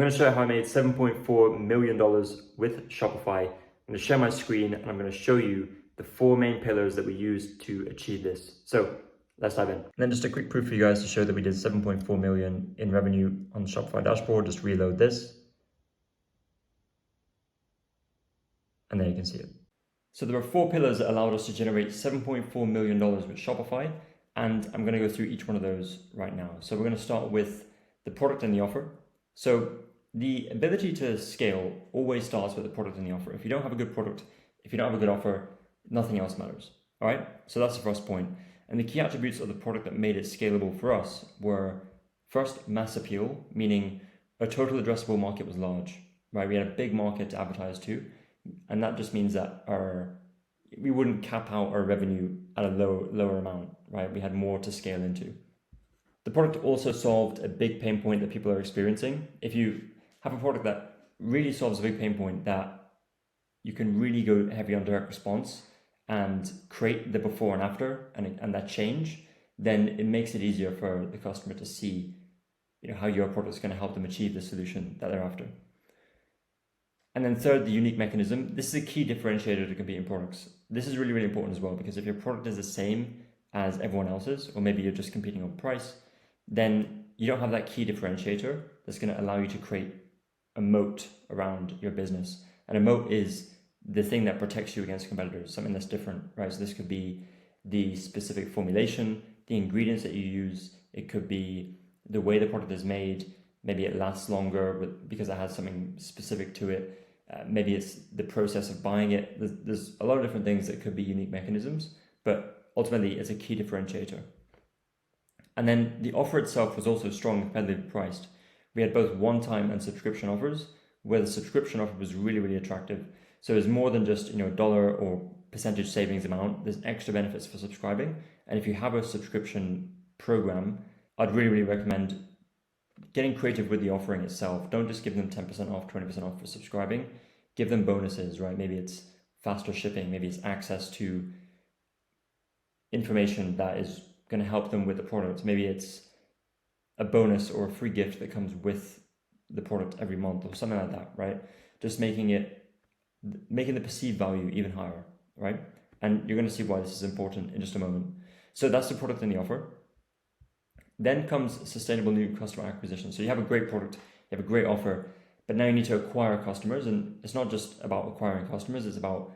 going to show you how I made $7.4 million with Shopify. I'm going to share my screen and I'm going to show you the 4 main pillars that we use to achieve this. So let's dive in. And then just a quick proof for you guys to show that we did 7.4 million in revenue on the Shopify dashboard. Just reload this. And there you can see it. So there are 4 pillars that allowed us to generate $7.4 million with Shopify. And I'm going to go through each one of those right now. So we're going to start with the product and the offer. So the ability to scale always starts with the product and the offer. If you don't have a good product, if you don't have a good offer, nothing else matters. All right. So that's the first point. And the key attributes of the product that made it scalable for us were first, mass appeal, meaning our total addressable market was large, right? We had a big market to advertise to. And that just means that we wouldn't cap out our revenue at a lower amount, right? We had more to scale into. The product also solved a big pain point that people are experiencing. If you have a product that really solves a big pain point, that you can really go heavy on direct response and create the before and after and that change, then it makes it easier for the customer to see, how your product is going to help them achieve the solution that they're after. And then third, the unique mechanism. This is a key differentiator to competing products. This is really, really important as well, because if your product is the same as everyone else's, or maybe you're just competing on price, then you don't have that key differentiator that's going to allow you to create a moat around your business. And a moat is the thing that protects you against competitors, something that's different, right? So this could be the specific formulation, the ingredients that you use. It could be the way the product is made. Maybe it lasts longer because it has something specific to it. Maybe it's the process of buying it. There's a lot of different things that could be unique mechanisms, but ultimately it's a key differentiator. And then the offer itself was also strong and competitively priced. We had both one-time and subscription offers, where the subscription offer was really, really attractive. So it's more than just a dollar or percentage savings amount. There's extra benefits for subscribing. And if you have a subscription program, I'd really, really recommend getting creative with the offering itself. Don't just give them 10% off, 20% off for subscribing. Give them bonuses, right? Maybe it's faster shipping. Maybe it's access to information that is going to help them with the product. Maybe it's a bonus or a free gift that comes with the product every month or something like that, right? Just making the perceived value even higher, right? And you're going to see why this is important in just a moment. So that's the product and the offer. Then comes sustainable new customer acquisition. So you have a great product, you have a great offer, but now you need to acquire customers. And it's not just about acquiring customers, it's about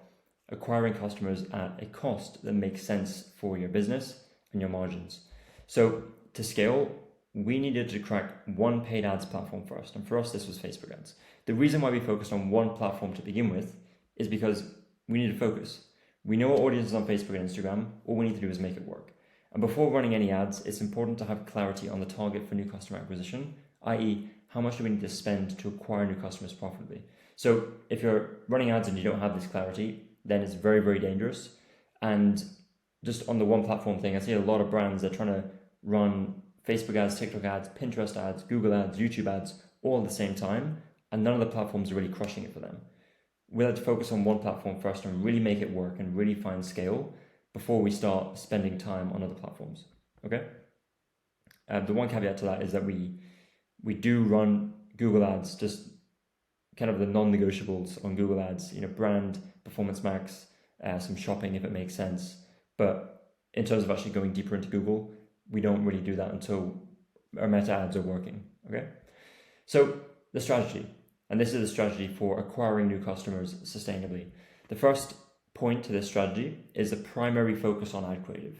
acquiring customers at a cost that makes sense for your business and your margins. So to scale, we needed to crack one paid ads platform first. And for us, this was Facebook ads. The reason why we focused on one platform to begin with is because we need to focus. We know our audience is on Facebook and Instagram. All we need to do is make it work. And before running any ads, it's important to have clarity on the target for new customer acquisition, i.e., how much do we need to spend to acquire new customers profitably? So if you're running ads and you don't have this clarity, then it's very, very dangerous. And just on the one platform thing, I see a lot of brands that are trying to run Facebook ads, TikTok ads, Pinterest ads, Google ads, YouTube ads, all at the same time. And none of the platforms are really crushing it for them. We like to focus on one platform first and really make it work and really find scale before we start spending time on other platforms, okay? The one caveat to that is that we do run Google ads, just kind of the non-negotiables on Google ads, brand, performance max, some shopping if it makes sense. But in terms of actually going deeper into Google, we don't really do that until our meta ads are working, okay? So the strategy, and this is the strategy for acquiring new customers sustainably. The first point to this strategy is a primary focus on ad creative.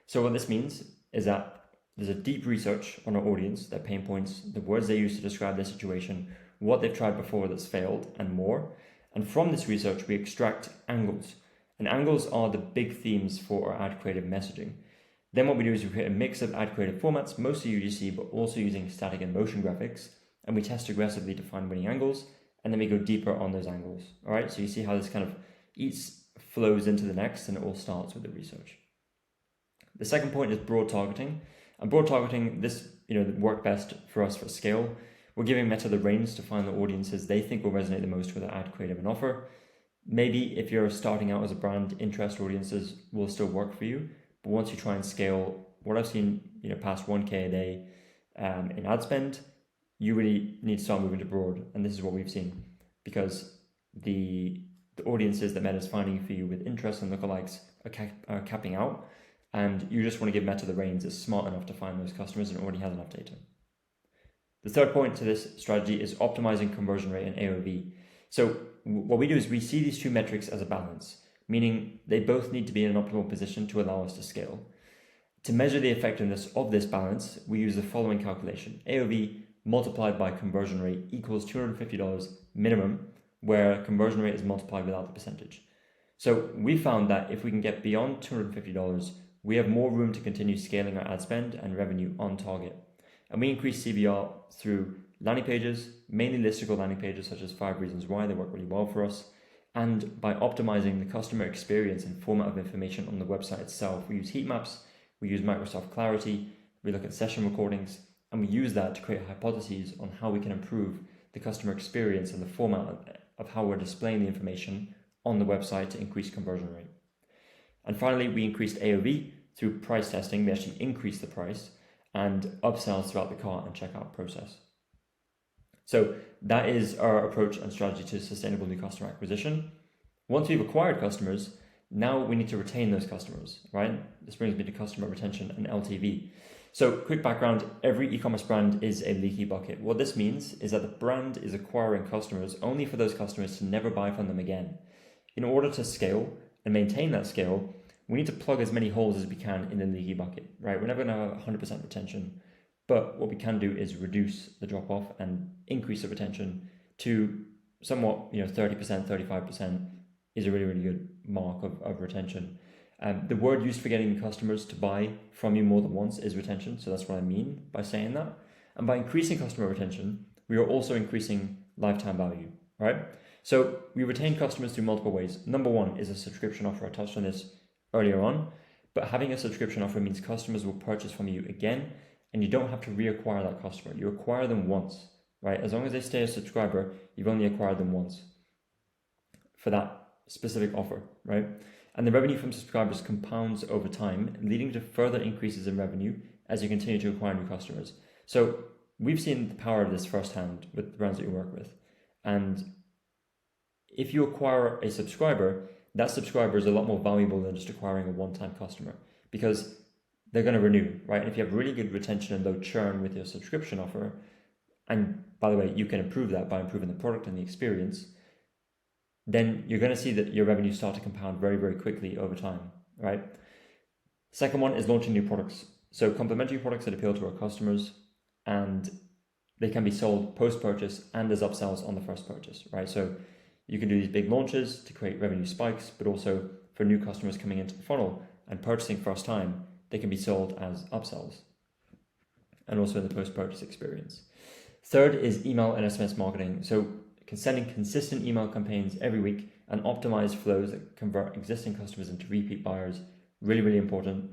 So what this means is that there's a deep research on our audience, their pain points, the words they use to describe their situation, what they've tried before that's failed, and more. And from this research, we extract angles. And angles are the big themes for our ad creative messaging. Then what we do is we create a mix of ad creative formats, mostly UGC, but also using static and motion graphics. And we test aggressively to find winning angles. And then we go deeper on those angles. All right, so you see how this kind of each flows into the next, and it all starts with the research. The second point is broad targeting. And broad targeting, this worked best for us for scale. We're giving Meta the reins to find the audiences they think will resonate the most with their ad creative and offer. Maybe if you're starting out as a brand, interest audiences will still work for you. But once you try and scale, what I've seen, past 1K a day in ad spend, you really need to start moving to broad. And this is what we've seen, because the audiences that Meta is finding for you with interest and lookalikes are capping out, and you just want to give Meta the reins. It's smart enough to find those customers and already has enough data. The third point to this strategy is optimizing conversion rate and AOV. So what we do is we see these two metrics as a balance, meaning they both need to be in an optimal position to allow us to scale. To measure the effectiveness of this balance, we use the following calculation. AOV multiplied by conversion rate equals $250 minimum, where conversion rate is multiplied without the percentage. So we found that if we can get beyond $250, we have more room to continue scaling our ad spend and revenue on target. And we increase CVR through landing pages, mainly listicle landing pages such as 5 Reasons Why. They work really well for us. And by optimizing the customer experience and format of information on the website itself, we use heat maps, we use Microsoft Clarity, we look at session recordings, and we use that to create hypotheses on how we can improve the customer experience and the format of how we're displaying the information on the website to increase conversion rate. And finally, we increased AOV through price testing. We actually increased the price and upsells throughout the cart and checkout process. So that is our approach and strategy to sustainable new customer acquisition. Once we've acquired customers, now we need to retain those customers, right? This brings me to customer retention and LTV. So quick background, every e-commerce brand is a leaky bucket. What this means is that the brand is acquiring customers only for those customers to never buy from them again. In order to scale and maintain that scale, we need to plug as many holes as we can in the leaky bucket, right? We're never going to have 100% retention, but what we can do is reduce the drop-off and increase the retention to somewhat, 30%, 35% is a really, really good mark of retention. The word used for getting customers to buy from you more than once is retention. So that's what I mean by saying that. And by increasing customer retention, we are also increasing lifetime value, right? So we retain customers through multiple ways. Number one is a subscription offer. I touched on this earlier on, but having a subscription offer means customers will purchase from you again, and you don't have to reacquire that customer. You acquire them once, right? As long as they stay a subscriber, you've only acquired them once for that specific offer, right? And the revenue from subscribers compounds over time, leading to further increases in revenue as you continue to acquire new customers. So we've seen the power of this firsthand with the brands that we work with. And if you acquire a subscriber, that subscriber is a lot more valuable than just acquiring a one-time customer, because they're going to renew, right? And if you have really good retention and low churn with your subscription offer, and by the way, you can improve that by improving the product and the experience, then you're going to see that your revenue start to compound very, very quickly over time, right? Second one is launching new products. So complementary products that appeal to our customers, and they can be sold post-purchase and as upsells on the first purchase, right? So you can do these big launches to create revenue spikes, but also for new customers coming into the funnel and purchasing first time, they can be sold as upsells and also in the post-purchase experience. Third is email and SMS marketing. So sending consistent email campaigns every week and optimize flows that convert existing customers into repeat buyers, really, really important.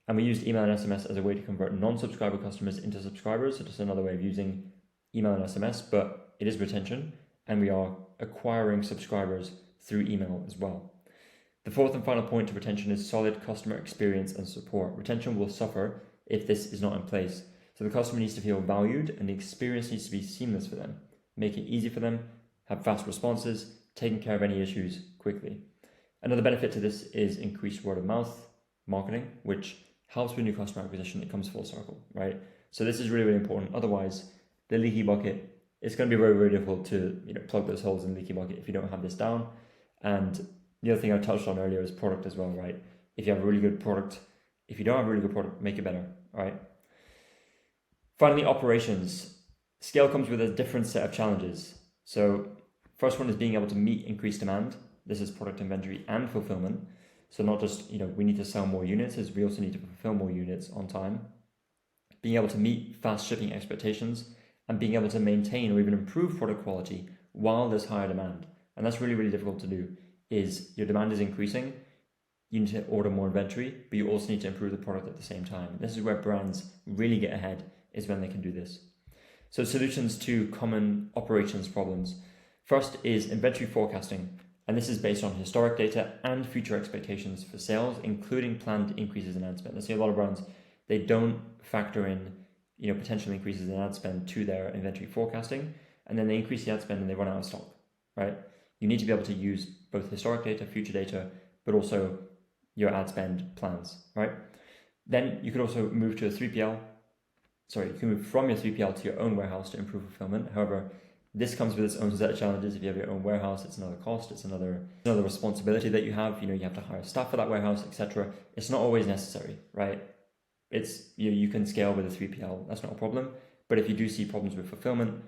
And we used email and SMS as a way to convert non-subscriber customers into subscribers. So just another way of using email and SMS, but it is retention, and we are acquiring subscribers through email as well. The fourth and final point to retention is solid customer experience and support. Retention will suffer if this is not in place. So the customer needs to feel valued, and the experience needs to be seamless for them. Make it easy for them, have fast responses, taking care of any issues quickly. Another benefit to this is increased word of mouth marketing, which helps with new customer acquisition. It comes full circle, right? So this is really, really important. Otherwise, the leaky bucket, it's going to be very, very difficult to plug those holes in the leaky bucket if you don't have this down. And the other thing I touched on earlier is product as well, right? If you have a really good product, if you don't have a really good product, make it better, right? Finally, operations. Scale comes with a different set of challenges. So first one is being able to meet increased demand. This is product inventory and fulfillment. So not just, we need to sell more units, as we also need to fulfill more units on time. Being able to meet fast shipping expectations and being able to maintain or even improve product quality while there's higher demand. And that's really, really difficult to do. Is your demand is increasing, you need to order more inventory, but you also need to improve the product at the same time. This is where brands really get ahead, is when they can do this. So solutions to common operations problems. First is inventory forecasting, and this is based on historic data and future expectations for sales, including planned increases in ad spend. I see a lot of brands, they don't factor in potential increases in ad spend to their inventory forecasting, and then they increase the ad spend and they run out of stock, right? You need to be able to use both historic data, future data, but also your ad spend plans, right? Then you could also move to a 3PL. Sorry, you can move from your 3PL to your own warehouse to improve fulfillment. However, this comes with its own set of challenges. If you have your own warehouse, it's another cost, it's another responsibility that you have. You have to hire staff for that warehouse, etc. It's not always necessary, right? It's you can scale with a 3PL, that's not a problem. But if you do see problems with fulfillment,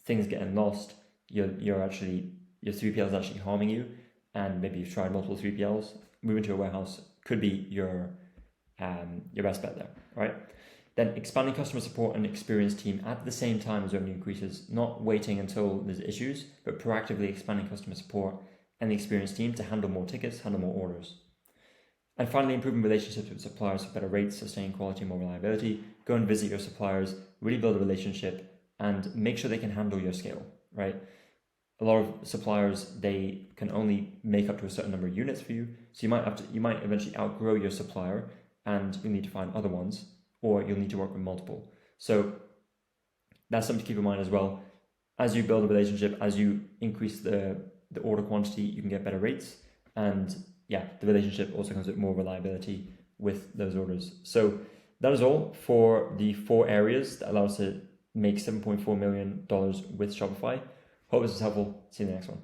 things getting lost, your 3PL is actually harming you, and maybe you've tried multiple 3PLs, moving to a warehouse could be your best bet there, right? Then expanding customer support and experience team at the same time as revenue increases, not waiting until there's issues, but proactively expanding customer support and the experience team to handle more tickets, handle more orders. And finally, improving relationships with suppliers for better rates, sustain quality, and more reliability. Go and visit your suppliers, really build a relationship, and make sure they can handle your scale, right? A lot of suppliers, they can only make up to a certain number of units for you. So you might eventually outgrow your supplier and you'll need to find other ones, or you'll need to work with multiple. So that's something to keep in mind as well. As you build a relationship, as you increase the order quantity, you can get better rates. And yeah, the relationship also comes with more reliability with those orders. So that is all for the 4 areas that allow us to make $7.4 million with Shopify. Hope this was helpful. See you in the next one.